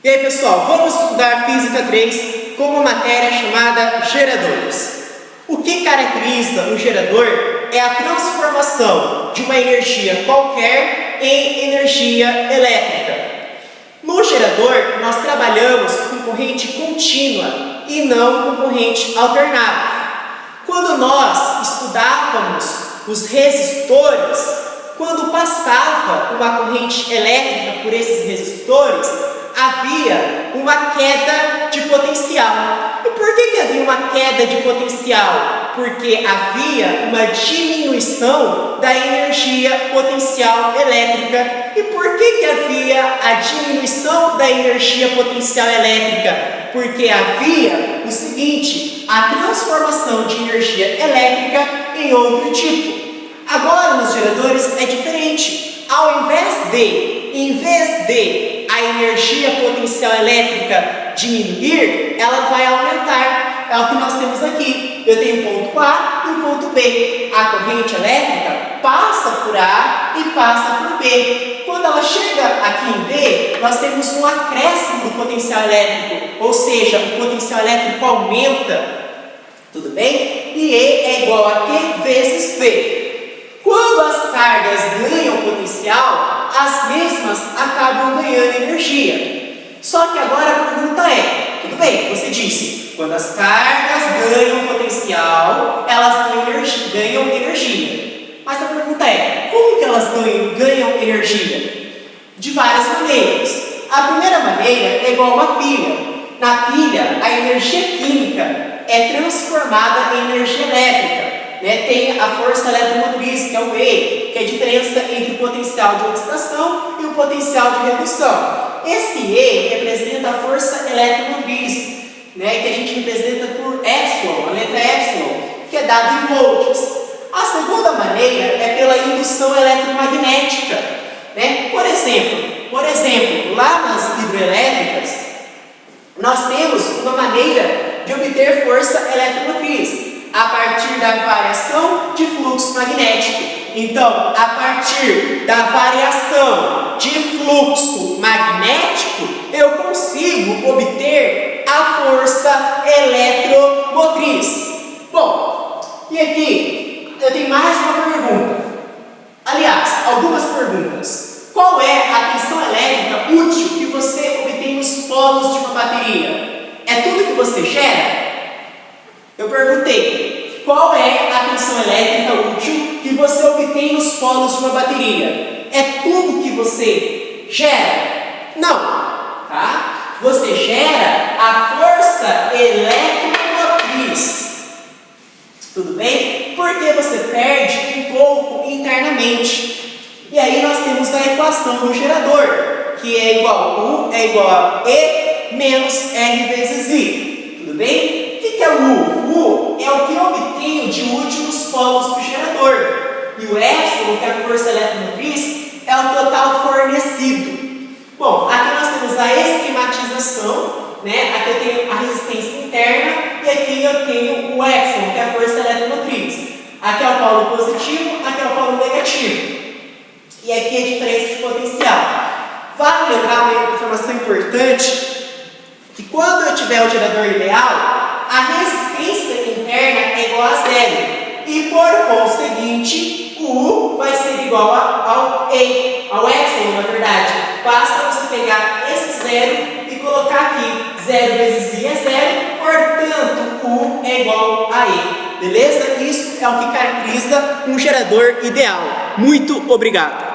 E aí, pessoal, vamos estudar Física 3 com uma matéria chamada geradores. O que caracteriza um gerador é a transformação de uma energia qualquer em energia elétrica. No gerador, nós trabalhamos com corrente contínua e não com corrente alternada. Quando nós estudávamos os resistores, quando passava uma corrente elétrica por esses resistores, havia uma queda de potencial. E por que havia uma queda de potencial? Porque havia uma diminuição da energia potencial elétrica. E por que havia a diminuição da energia potencial elétrica? Porque havia o seguinte, a transformação de energia elétrica em outro tipo. Agora nos geradores é diferente. Ao invés de a energia potencial elétrica diminuir, ela vai aumentar. É o que nós temos aqui. Eu tenho o ponto A e o ponto B. A corrente elétrica passa por A e passa por B. Quando ela chega aqui em B, nós temos um acréscimo do potencial elétrico, ou seja, o potencial elétrico aumenta. Tudo bem? E E é igual a Q vezes V. Quando as cargas ganham potencial, as mesmas acabam ganhando energia. Só que agora a pergunta é, tudo bem, você disse, quando as cargas ganham potencial, elas ganham energia. Mas a pergunta é, como que elas ganham energia? De várias maneiras. A primeira maneira é igual a uma pilha. Na pilha, a energia química é transformada em energia elétrica. Tem a força eletromotriz, que é o E, que é a diferença entre o potencial de oxidação e o potencial de redução. Esse E representa a força eletromotriz, que a gente representa por epsilon, a letra epsilon, que é dada em volts. A segunda maneira é pela indução eletromagnética. Por exemplo, lá nas hidrelétricas, nós temos uma maneira de obter força eletromotriz a partir da variação de fluxo magnético. Então, a partir da variação de fluxo magnético, eu consigo obter a força eletromotriz. Bom, e aqui eu tenho mais uma pergunta. Aliás, algumas perguntas. Qual é a tensão elétrica útil que você obtém nos polos de uma bateria? É tudo que você gera? Eu perguntei, qual é a tensão elétrica útil que você obtém nos polos de uma bateria? É tudo que você gera? Não, tá? Você gera a força eletromotriz. Tudo bem? Porque você perde um pouco internamente. E aí nós temos a equação do gerador, que é igual a U é igual a E menos R vezes I. Tudo bem? O que é o U? O U é o que eu obtenho de útil nos polos do gerador. E o epsilon, que é a força eletromotriz, é o total fornecido. Bom, aqui nós temos a esquematização, aqui eu tenho a resistência interna e aqui eu tenho o epsilon, que é a força eletromotriz. Aqui é o polo positivo, aqui é o polo negativo. E aqui é a diferença de potencial. Vale lembrar uma informação importante, que quando eu tiver o gerador ideal, a resistência interna é igual a zero. E por conseguinte, o U vai ser igual ao epsilon, na verdade. Basta você pegar esse zero e colocar aqui. 0 vezes I é zero, portanto, U é igual a E. Beleza? Isso é o que caracteriza um gerador ideal. Muito obrigado!